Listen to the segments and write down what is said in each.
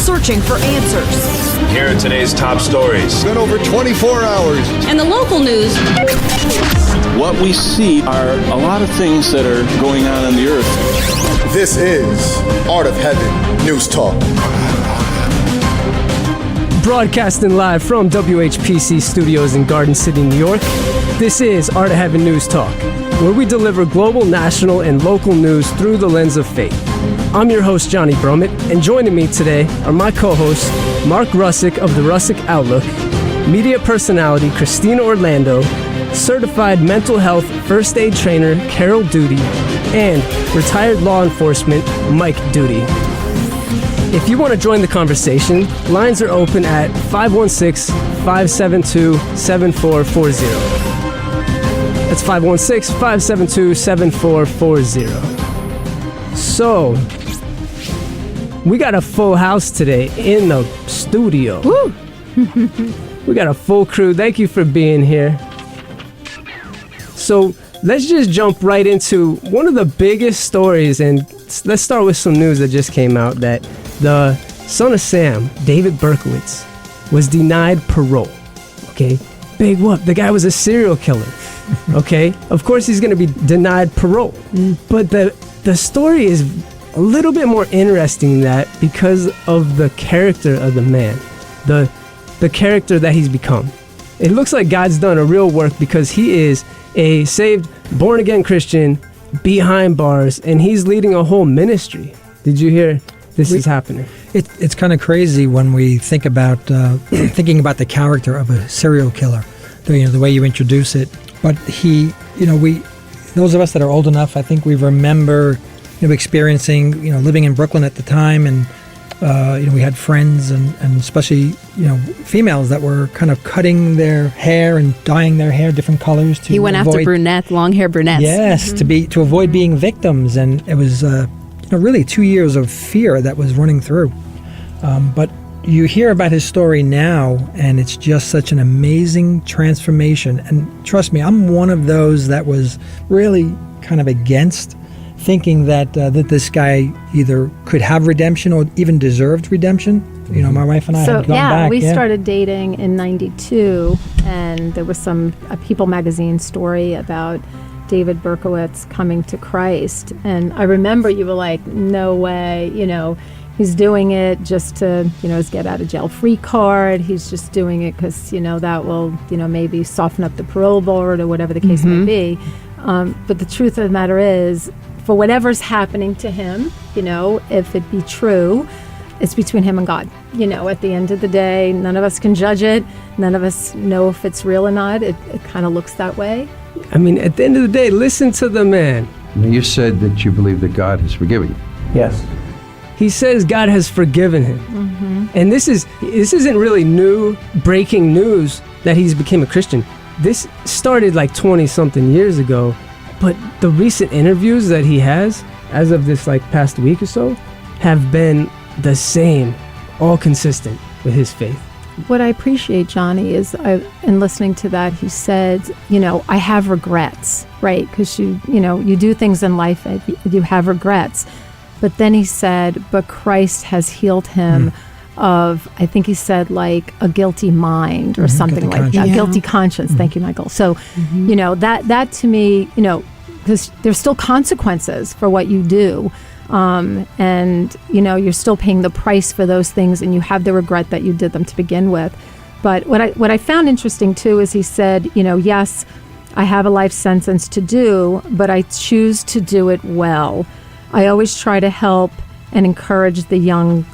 searching for answers. Here are today's top stories. It's been over 24 hours. And the local news. What we see are a lot of things that are going on the earth. This is Art of Heaven News Talk. Broadcasting live from WHPC studios in Garden City, New York, this is Art of Heaven News Talk, where we deliver global, national, and local news through the lens of faith. I'm your host, Johnny Brumett, and joining me today are my co-hosts, Mark Russick of the Russick Outlook, media personality Christina Orlando, certified mental health first aid trainer Carol Duty, and retired law enforcement Mike Duty. If you want to join the conversation, lines are open at 516-572-7440. That's 516-572-7440. So, we got a full house today in the studio. Woo! We got a full crew. Thank you for being here. So, let's just jump right into one of the biggest stories, and let's start with some news that just came out that the son of Sam, David Berkowitz, was denied parole. Okay? Big whoop. The guy was a serial killer. Okay? Of course he's going to be denied parole. But the story is a little bit more interesting than that because of the character of the man. The character that he's become. It looks like God's done a real work because he is a saved, born-again Christian behind bars, and he's leading a whole ministry. Did you hear this is happening? It's kind of crazy when we think about thinking about the character of a serial killer, the way you introduce it. But those of us that are old enough, I think we remember, experiencing, living in Brooklyn at the time, and we had friends and especially, females that were kind of cutting their hair and dyeing their hair different colors to He went after long hair brunettes. Yes, to avoid being victims, and it was really 2 years of fear that was running through. But you hear about his story now, and it's just such an amazing transformation. And trust me, I'm one of those that was really kind of against thinking that this guy either could have redemption or even deserved redemption. My wife and I had gone back. We started dating in '92, and there was some People magazine story about David Berkowitz coming to Christ. And I remember you were like, no way, he's doing it just to, his get out of jail free card. He's just doing it because, that will, maybe soften up the parole board or whatever the case may be. But the truth of the matter is, for whatever's happening to him, if it be true, it's between him and God. At the end of the day, none of us can judge it. None of us know if it's real or not. It kind of looks that way. I mean, at the end of the day, listen to the man. You said that you believe that God has forgiven you. Yes. He says God has forgiven him. Mm-hmm. And this isn't really new, breaking news that he's became a Christian. This started like 20-something years ago, but the recent interviews that he has, as of this past week or so, have been the same, all consistent with his faith. What I appreciate, Johnny, is in listening to that, he said, I have regrets, right? Because you do things in life and you have regrets. But then he said, but Christ has healed him of, I think he said, like a guilty mind or something like that. Guilty conscience. Thank you, Michael. So, that to me, because there's still consequences for what you do. And you're still paying the price for those things, and you have the regret that you did them to begin with. But what I found interesting too is he said, yes, I have a life sentence to do, but I choose to do it well. I always try to help and encourage the young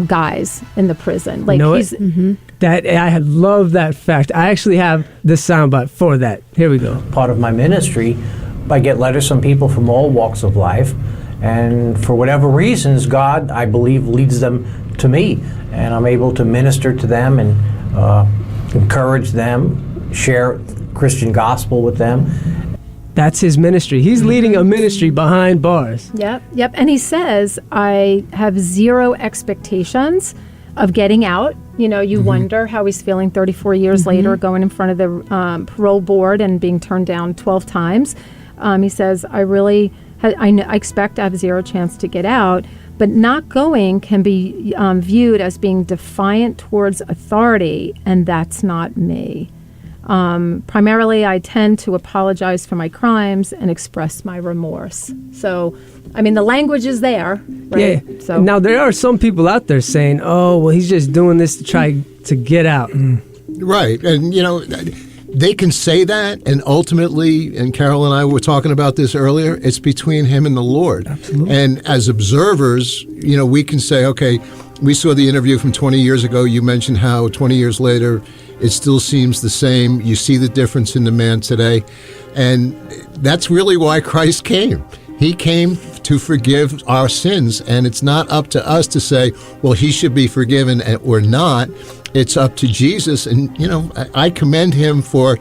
guys in the prison. That I love that fact. I actually have the soundbite for that. Here we go. Part of my ministry, I get letters from people from all walks of life. And for whatever reasons, God, I believe, leads them to me. And I'm able to minister to them and encourage them, share Christian gospel with them. That's his ministry. He's leading a ministry behind bars. Yep. And he says, I have zero expectations of getting out. You wonder how he's feeling 34 years later, going in front of the parole board and being turned down 12 times. He says, I expect I have zero chance to get out, But not going can be viewed as being defiant towards authority, and that's not me. Primarily, I tend to apologize for my crimes and express my remorse. So, I mean, the language is there, right? Yeah. So Now, there are some people out there saying, oh, well, he's just doing this to try to get out. Right. And, they can say that, and ultimately, and Carol and I were talking about this earlier, it's between him and the Lord. Absolutely. And as observers, we can say, okay, we saw the interview from 20 years ago. You mentioned how 20 years later, it still seems the same. You see the difference in the man today. And that's really why Christ came. He came to forgive our sins, and it's not up to us to say, well, he should be forgiven or not. It's up to Jesus. And, I commend him for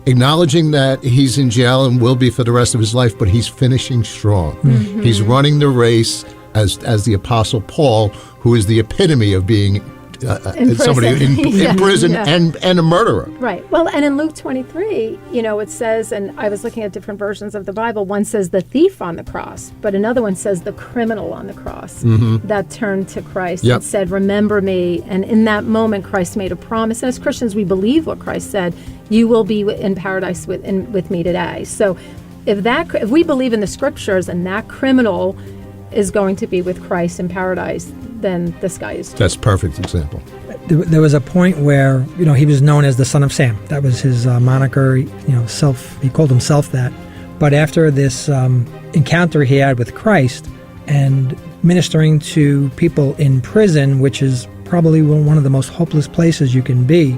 acknowledging that he's in jail and will be for the rest of his life, but he's finishing strong. Mm-hmm. He's running the race as the Apostle Paul, who is the epitome of being somebody in prison and a murderer. Right. Well, and in Luke 23, it says, and I was looking at different versions of the Bible, one says the thief on the cross, but another one says the criminal on the cross that turned to Christ and said, remember me. And in that moment, Christ made a promise. And as Christians, we believe what Christ said, you will be in paradise with me today. So if we believe in the scriptures and that criminal is going to be with Christ in paradise, then the sky is. That's a perfect example. There was a point where, he was known as the Son of Sam. That was his moniker, he called himself that. But after this encounter he had with Christ and ministering to people in prison, which is probably one of the most hopeless places you can be,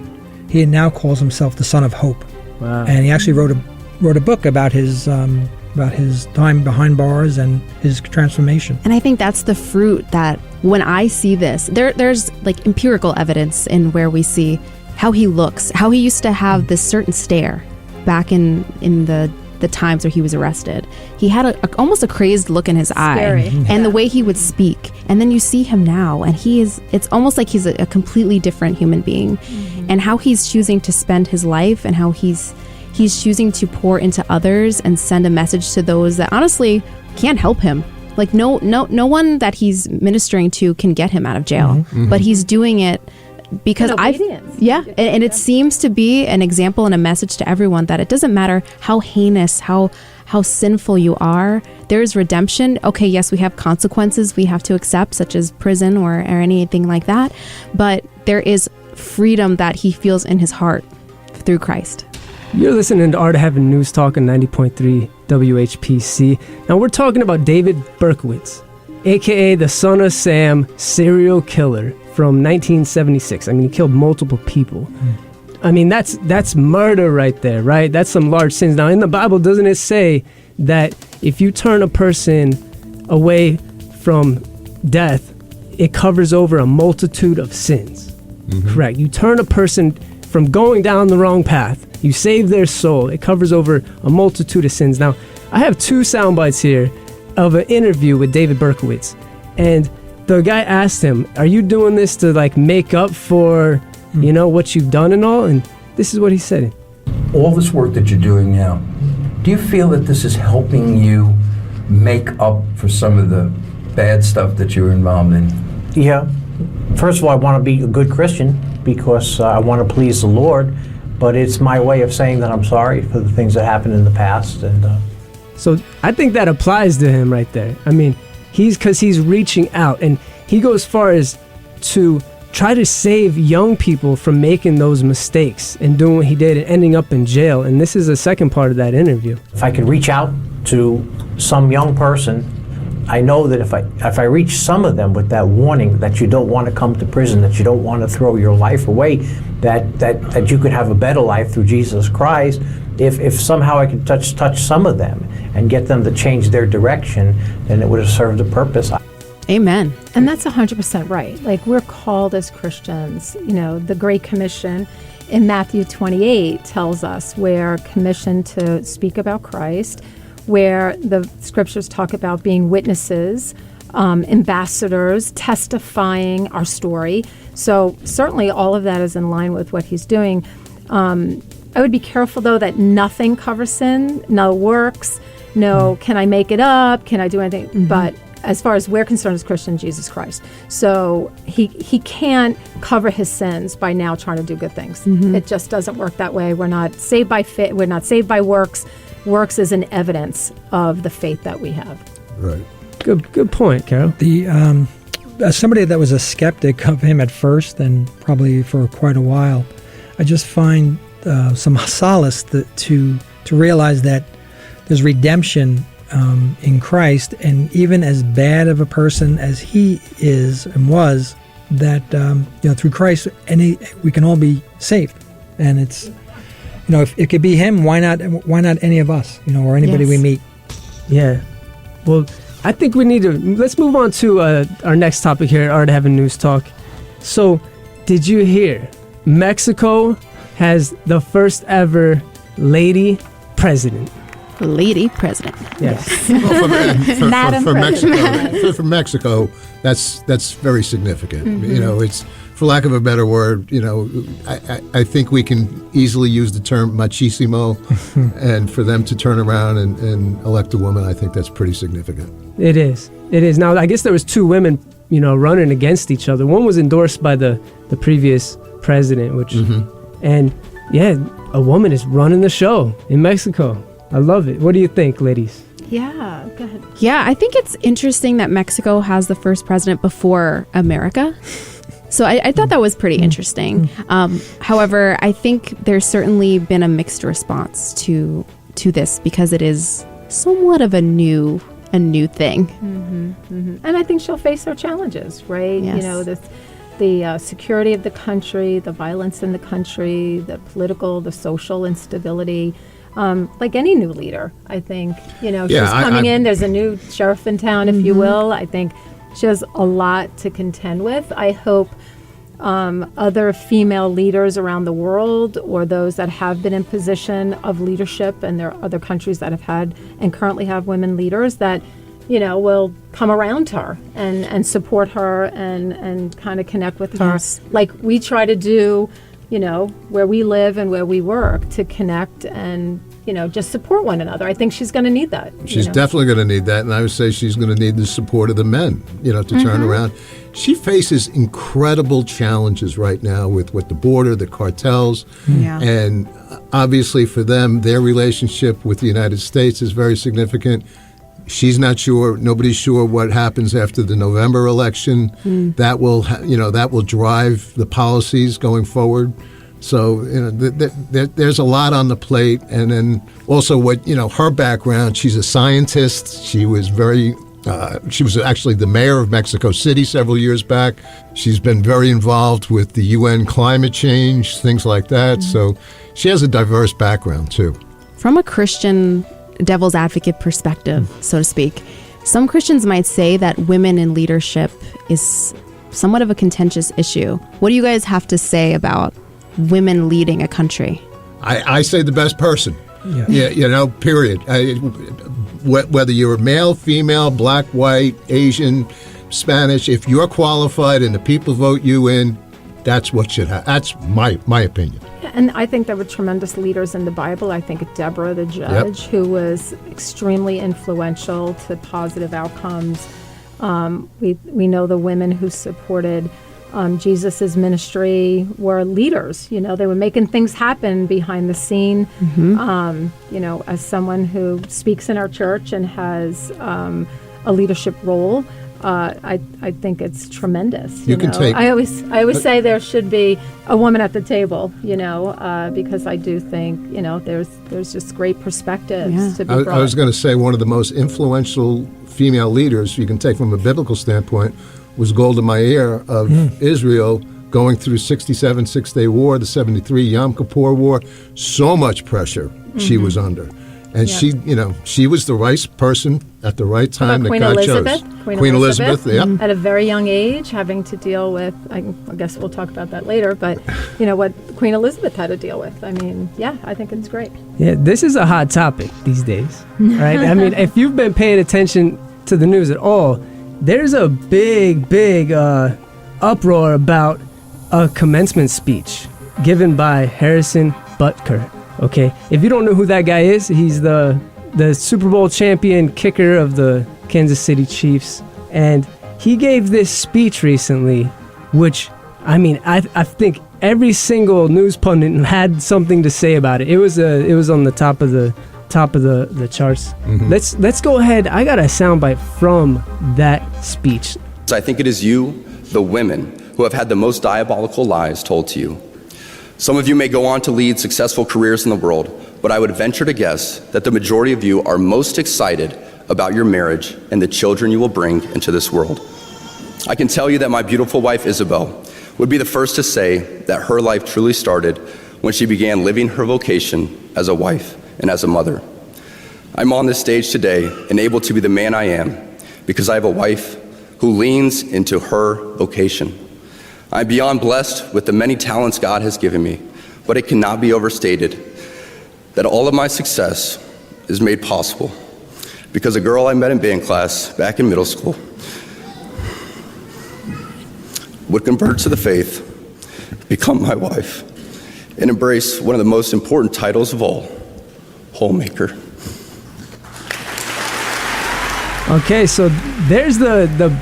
he now calls himself the Son of Hope. Wow. And he actually wrote a book about his time behind bars and his transformation. And I think that's the fruit that when I see this, there's like empirical evidence in where we see how he looks, how he used to have this certain stare back in the times where he was arrested. He had almost a crazed look in his eye and the way he would speak. And then you see him now and it's almost like he's a completely different human being. And how he's choosing to spend his life and how he's choosing to pour into others and send a message to those that honestly can't help him. Like no one that he's ministering to can get him out of jail, but he's doing it because and it seems to be an example and a message to everyone that it doesn't matter how heinous, how sinful you are, there is redemption. Okay, yes, we have consequences we have to accept, such as prison or anything like that, but there is freedom that he feels in his heart through Christ. You're listening to Art of Heaven News Talk on 90.3 WHPC. Now we're talking about David Berkowitz, a.k.a. the Son of Sam serial killer from 1976. I mean, he killed multiple people. I mean, that's murder right there, right? That's some large sins. Now, in the Bible, doesn't it say that if you turn a person away from death, it covers over a multitude of sins? Correct. You turn a person from going down the wrong path, you save their soul, it covers over a multitude of sins. Now, I have two sound bites here of an interview with David Berkowitz, and the guy asked him, are you doing this to like make up for what you've done and all? And this is what he said. All this work that you're doing now, do you feel that this is helping you make up for some of the bad stuff that you're involved in? Yeah. First of all, I want to be a good Christian because I want to please the Lord, but it's my way of saying that I'm sorry for the things that happened in the past. And so I think that applies to him right there. I mean, because he's reaching out, and he goes far as to try to save young people from making those mistakes and doing what he did and ending up in jail. And this is the second part of that interview. If I could reach out to some young person, I know that if I reach some of them with that warning that you don't want to come to prison, that you don't want to throw your life away, that you could have a better life through Jesus Christ, if somehow I could touch some of them and get them to change their direction, then it would have served a purpose. Amen. And that's 100% right. Like, we're called as Christians, the Great Commission in Matthew 28 tells us we're commissioned to speak about Christ, where the scriptures talk about being witnesses, ambassadors, testifying our story. So certainly all of that is in line with what he's doing. I would be careful, though, that nothing covers sin, no works, no can I make it up, can I do anything? But as far as we're concerned as Christian, Jesus Christ. So he can't cover his sins by now trying to do good things. It just doesn't work that way. We're not saved by faith. We're not saved by works. Works is an evidence of the faith that we have. Right. Good point, Carol. The as somebody that was a skeptic of him at first, and probably for quite a while, I just find some solace to realize that there's redemption in Christ, and even as bad of a person as he is and was, that through Christ, we can all be saved. And it's, if it could be him, why not any of us, or anybody we meet? Yeah. Well, I think we need to, let's move on to our next topic here at Art of Heaven News Talk. So, did you hear Mexico has the first ever lady president? Lady president. Yes. Well, for Mexico, that's very significant. It's, for lack of a better word, I think we can easily use the term machismo, and for them to turn around and elect a woman, I think that's pretty significant. It is. Now, I guess there was two women, running against each other. One was endorsed by the previous president, which, and yeah, a woman is running the show in Mexico. I love it. What do you think, ladies? Yeah, go ahead. Yeah, I think it's interesting that Mexico has the first president before America. So I thought that was pretty interesting. However, I think there's certainly been a mixed response to this because it is somewhat of a new thing. And I think she'll face her challenges, right? Yes. The security of the country, the violence in the country, the political, the social instability. Like any new leader, I think, she's coming in. There's a new sheriff in town, if you will. I think she has a lot to contend with. I hope other female leaders around the world, or those that have been in position of leadership, and there are other countries that have had and currently have women leaders, that will come around her and support her and kind of connect with her, like we try to do, where we live and where we work, to connect and just support one another. I think she's going to need that. She's definitely going to need that, and I would say she's going to need the support of the men, to turn around. She faces incredible challenges right now with the border, the cartels, and obviously for them, their relationship with the United States is very significant. She's not sure. Nobody's sure what happens after the November election. That will, that will drive the policies going forward. So there's a lot on the plate, and then also her background. She's a scientist. She was she was actually the mayor of Mexico City several years back. She's been very involved with the UN climate change, things like that. So she has a diverse background too. From a Christian devil's advocate perspective, so to speak, some Christians might say that women in leadership is somewhat of a contentious issue. What do you guys have to say about women leading a country? I say the best person. Yeah, period. Whether you're a male, female, black, white, Asian, Spanish, if you're qualified and the people vote you in, that's what should happen. That's my opinion. And I think there were tremendous leaders in the Bible. I think Deborah, the judge, who was extremely influential to positive outcomes. We know the women who supported Jesus's ministry were leaders. They were making things happen behind the scene. As someone who speaks in our church and has a leadership role, I think it's tremendous. I always say there should be a woman at the table. Because I do think there's just great perspectives to be brought. I was going to say one of the most influential female leaders you can take from a biblical standpoint was Golda Meir of Israel, going through 67 Six-Day War, the 73 Yom Kippur War. So much pressure she was under. And she was the right person at the right time that God chose. Queen Elizabeth, at a very young age, having to deal with, I guess we'll talk about that later, but what Queen Elizabeth had to deal with. I mean, I think it's great. Yeah, this is a hot topic these days, right? I mean, if you've been paying attention to the news at all, there's a big uproar about a commencement speech given by Harrison Butker. Okay, if you don't know who that guy is, he's the Super Bowl champion kicker of the Kansas City Chiefs. And he gave this speech recently, which, I mean, I think every single news pundit had something to say about it. It was on the top of the charts. Mm-hmm. Let's go ahead. I got a soundbite from that speech. I think it is you, the women, who have had the most diabolical lies told to you. Some of you may go on to lead successful careers in the world, but I would venture to guess that the majority of you are most excited about your marriage and the children you will bring into this world. I can tell you that my beautiful wife, Isabel, would be the first to say that her life truly started when she began living her vocation as a wife and as a mother. I'm on this stage today and able to be the man I am because I have a wife who leans into her vocation. I'm beyond blessed with the many talents God has given me, but it cannot be overstated that all of my success is made possible because a girl I met in band class back in middle school would convert to the faith, become my wife, and embrace one of the most important titles of all, homemaker. Okay, so there's the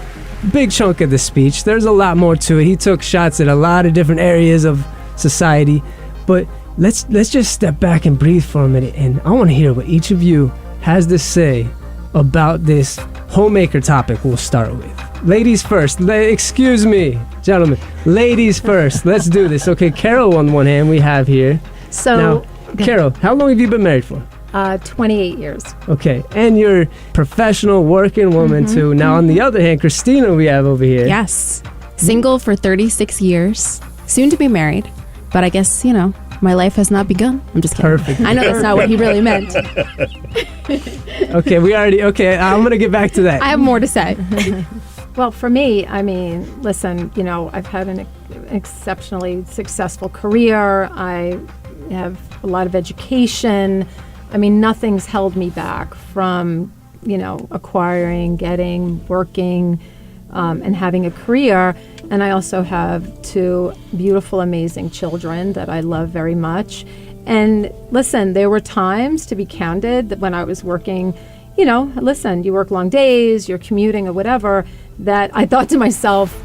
big chunk of the speech. There's a lot more to it. He took shots at a lot of different areas of society, but let's just step back and breathe for a minute, and I want to hear what each of you has to say about this homemaker topic we'll start with. Ladies first. Excuse me, gentlemen. Ladies first. Let's do this. Okay, Carol on one hand we have here. So, now, Carol, how long have you been married for? 28 years. Okay, and you're professional working woman too. Now, on the other hand, Christina we have over here. Yes. Single for 36 years. Soon to be married. But I guess, my life has not begun. I'm just kidding. Perfect. I know that's not what he really meant. Okay, I'm going to get back to that. I have more to say. Well, for me, I mean, listen, I've had an exceptionally successful career. I have a lot of education. I mean, nothing's held me back from, acquiring, getting, working, and having a career. And I also have 2 beautiful, amazing children that I love very much. And listen, there were times, to be candid, that when I was working, listen, you work long days, you're commuting or whatever, that I thought to myself,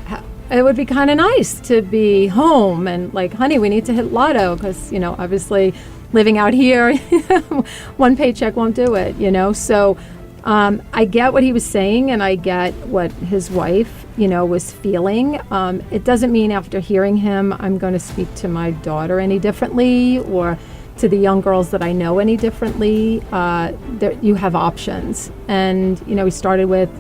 it would be kind of nice to be home and like, honey, we need to hit lotto because, obviously living out here, one paycheck won't do it, So I get what he was saying and I get what his wife, was feeling. It doesn't mean after hearing him, I'm going to speak to my daughter any differently or to the young girls that I know any differently. You have options. And, we started with,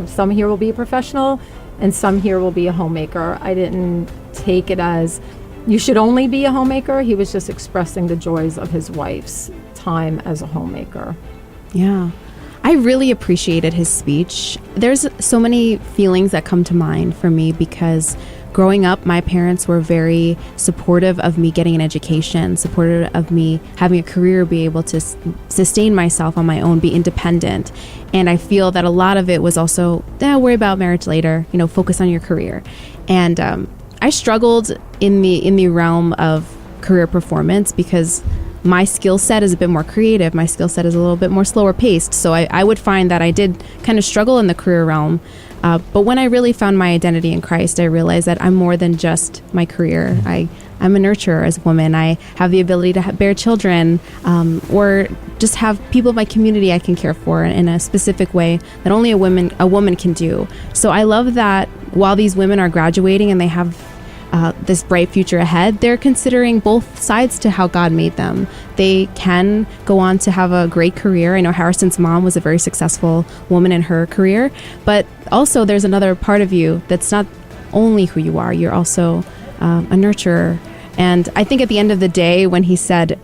some here will be a professional and some here will be a homemaker. I didn't take it as you should only be a homemaker. He was just expressing the joys of his wife's time as a homemaker. Yeah. I really appreciated his speech. There's so many feelings that come to mind for me because growing up, my parents were very supportive of me getting an education, supportive of me having a career, be able to sustain myself on my own, be independent. And I feel that a lot of it was also, worry about marriage later, focus on your career. And I struggled in the realm of career performance because my skill set is a bit more creative. My skill set is a little bit more slower paced. So I would find that I did kind of struggle in the career realm. But when I really found my identity in Christ, I realized that I'm more than just my career. I'm a nurturer as a woman. I have the ability to bear children or just have people in my community I can care for in a specific way that only a woman can do. So I love that while these women are graduating and they have this bright future ahead, they're considering both sides to how God made them. They can go on to have a great career. I know Harrison's mom was a very successful woman in her career, but also there's another part of you that's not only who you are, you're also a nurturer. And I think at the end of the day, when he said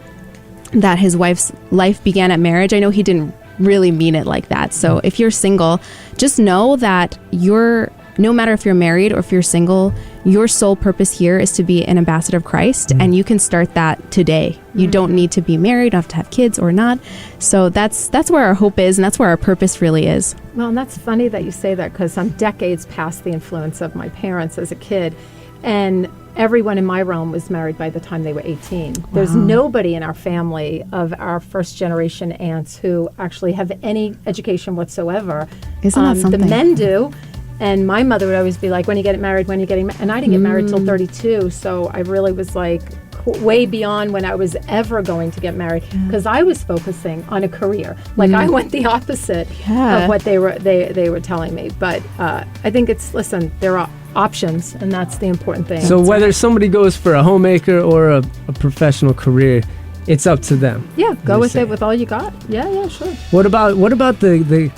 that his wife's life began at marriage, I know he didn't really mean it like that. So if you're single, just know that no matter if you're married or if you're single, your sole purpose here is to be an ambassador of Christ, and you can start that today. You don't need to be married, you don't have to have kids or not. So that's where our hope is, and that's where our purpose really is. Well, and that's funny that you say that because I'm decades past the influence of my parents as a kid, and everyone in my realm was married by the time they were 18. Wow. There's nobody in our family of our first generation aunts who actually have any education whatsoever. Isn't that something? The men do. And my mother would always be like, when are you getting married? When are you getting married? And I didn't get married till 32. So I really was like way beyond when I was ever going to get married, because I was focusing on a career. Like I went the opposite of what they were telling me. But I think there are options, and that's the important thing. So whether somebody goes for a homemaker or a professional career, it's up to them. Yeah, go with it with all you got. Yeah, sure. What about the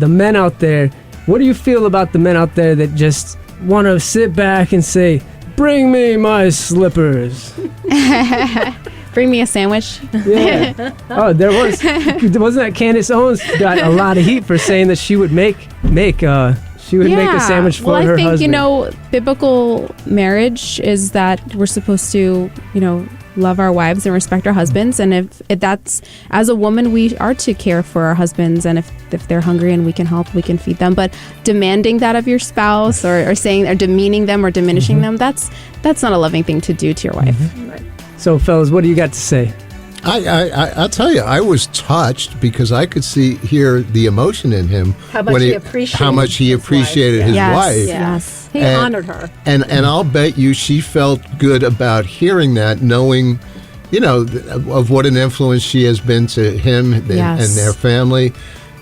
men out there? What do you feel about the men out there that just want to sit back and say, "Bring me my slippers"? Bring me a sandwich. Yeah. Oh, wasn't that Candace Owens got a lot of heat for saying that she would make a sandwich for her husband. Well, I think, biblical marriage is that we're supposed to, love our wives and respect our husbands. And if that's, as a woman, we are to care for our husbands. And if they're hungry and we can help, we can feed them. But demanding that of your spouse or saying or demeaning them or diminishing them, that's not a loving thing to do to your wife. Right. So, fellas, what do you got to say? I'll tell you, I was touched because I could hear the emotion in him. How much he appreciated his wife. Yes. He honored her. And I'll bet you she felt good about hearing that, knowing, of what an influence she has been to him and their family.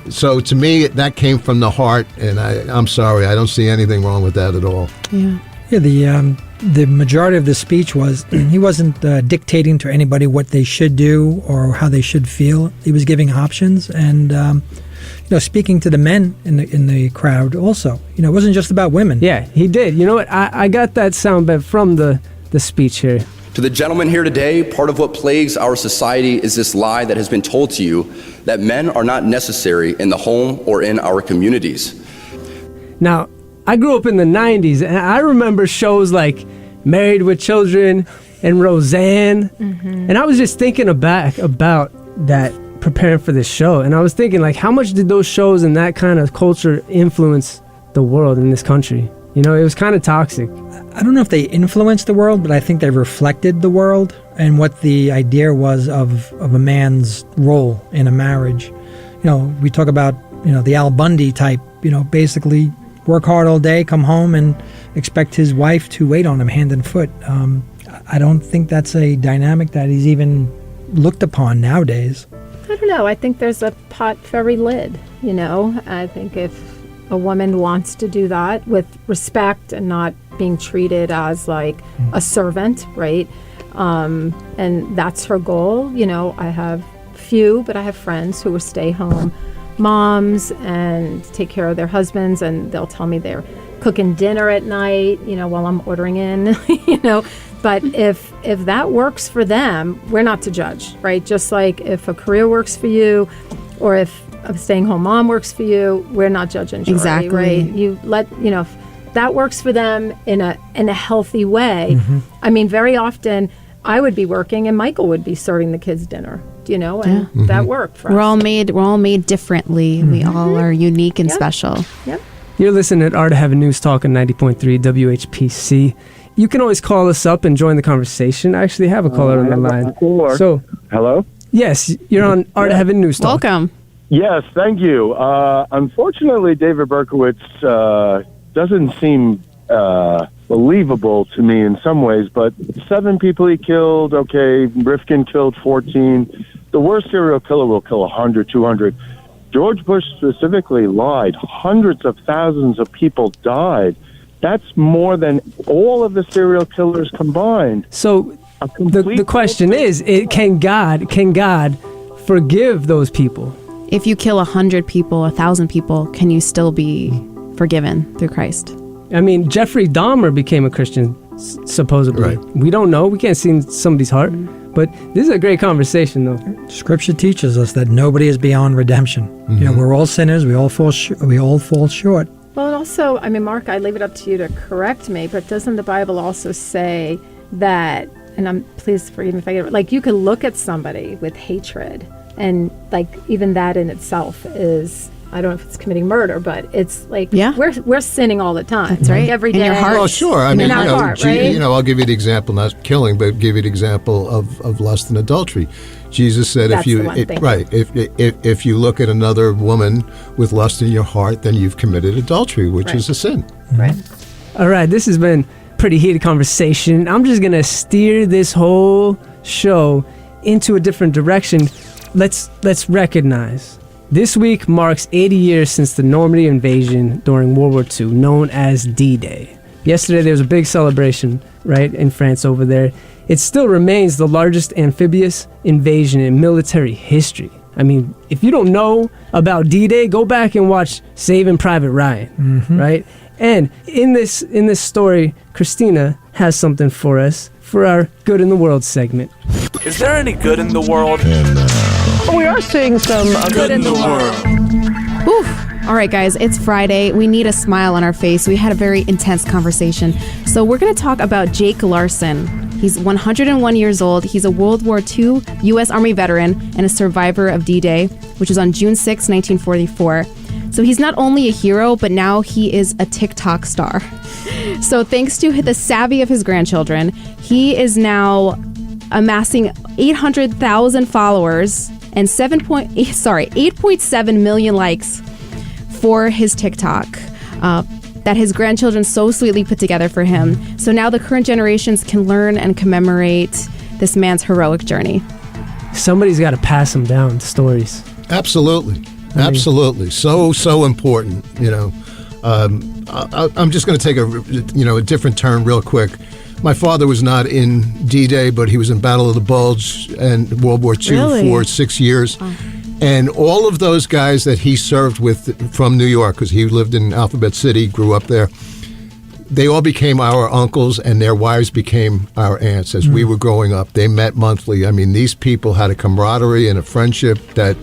So to me, that came from the heart, and I'm sorry, I don't see anything wrong with that at all. Yeah. Yeah, the majority of the speech was he wasn't dictating to anybody what they should do or how they should feel. He was giving options and speaking to the men in the crowd also. It wasn't just about women. Yeah, he did. You know what? I got that sound bit from the speech here. To the gentlemen here today, part of what plagues our society is this lie that has been told to you that men are not necessary in the home or in our communities. Now, I grew up in the 90s, and I remember shows like Married with Children and Roseanne. And I was just thinking about that, preparing for this show. And I was thinking, like, how much did those shows and that kind of culture influence the world in this country? It was kind of toxic. I don't know if they influenced the world, but I think they reflected the world and what the idea was of a man's role in a marriage. We talk about, the Al Bundy type, basically work hard all day, come home, and expect his wife to wait on him hand and foot. I don't think that's a dynamic that is even looked upon nowadays. I don't know. I think there's a pot for every lid, I think if a woman wants to do that with respect and not being treated as like a servant, right? And that's her goal. I have few, but I have friends who will stay home moms and take care of their husbands, and they'll tell me they're cooking dinner at night, while I'm ordering in, But if that works for them, we're not to judge, right? Just like if a career works for you, or if a staying-home mom works for you, we're not judging jury, exactly. Right? You let if that works for them in a healthy way. I mean, very often I would be working and Michael would be serving the kids dinner. And that worked for us. We're all made differently. We all are unique and special. Yep. You're listening at Art of Heaven News Talk on 90.3 WHPC. You can always call us up and join the conversation. I actually have a caller on the line. So, hello? Yes, you're on Art of Heaven News Talk. Welcome. Yes, thank you. Unfortunately, David Berkowitz doesn't seem believable to me in some ways, but 7 people he killed, okay, Rifkin killed 14. The worst serial killer will kill 100, 200. George Bush specifically lied. Hundreds of thousands of people died. That's more than all of the serial killers combined. So the question is, can God forgive those people? If you kill 100 people, 1,000 people, can you still be forgiven through Christ? I mean, Jeffrey Dahmer became a Christian, supposedly. Right. We don't know. We can't see in somebody's heart. But this is a great conversation, though. Scripture teaches us that nobody is beyond redemption. We're all sinners. We all fall short. Well, and also, I mean, Mark, I leave it up to you to correct me, but doesn't the Bible also say that, and please forgive me if I get it, like you can look at somebody with hatred, and like even that in itself is I don't know if it's committing murder, but it's like Yeah. we're sinning all the time. That's right. Like every In day. your heart. Well, sure. I mean, in our heart, right? I'll give you the example, not killing, but give you the example of lust and adultery. Jesus said, That's if you the one thing. right, if you look at another woman with lust in your heart, then you've committed adultery, which Right. is a sin. Right. All right, this has been pretty heated conversation. I'm just gonna steer this whole show into a different direction. Let's recognize. This week marks 80 years since the Normandy invasion during World War II, known as D-Day. Yesterday there was a big celebration, right, in France over there. It still remains the largest amphibious invasion in military history. I mean, if you don't know about D-Day, go back and watch Saving Private Ryan, right? And in this story, Christina has something for us for our Good in the World segment. Is there any good in the world? We are seeing some Good in the world. Oof. All right, guys, it's Friday. We need a smile on our face. We had a very intense conversation. So we're going to talk about Jake Larson. He's 101 years old. He's a World War II U.S. Army veteran and a survivor of D-Day, which was on June 6, 1944. So he's not only a hero, but now he is a TikTok star. So thanks to the savvy of his grandchildren, he is now amassing 800,000 followers and 8.7 million likes for his TikTok that his grandchildren so sweetly put together for him. So now the current generations can learn and commemorate this man's heroic journey. Somebody's got to pass him down stories. Absolutely. Absolutely. So important, you know. I'm just going to take a different turn real quick. My father was not in D-Day, but he was in Battle of the Bulge and World War II for 6 years. Oh. And all of those guys that he served with from New York, because he lived in Alphabet City, grew up there, they all became our uncles and their wives became our aunts as we were growing up. They met monthly. I mean, these people had a camaraderie and a friendship that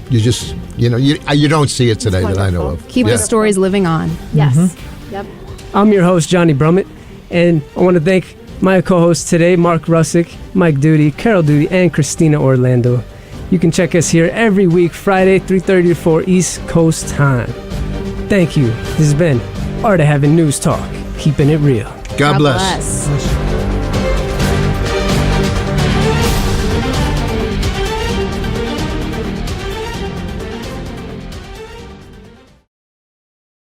you just, you don't see it today that I know of. Keep the stories living on. Yes. Yep. I'm your host, Johnny Brummett, and I want to thank my co-hosts today, Mark Russick, Mike Duty, Carol Duty, and Christina Orlando. You can check us here every week, Friday, 3:30 to 4 East Coast time. Thank you. This has been Art of Having News Talk, keeping it real. God bless.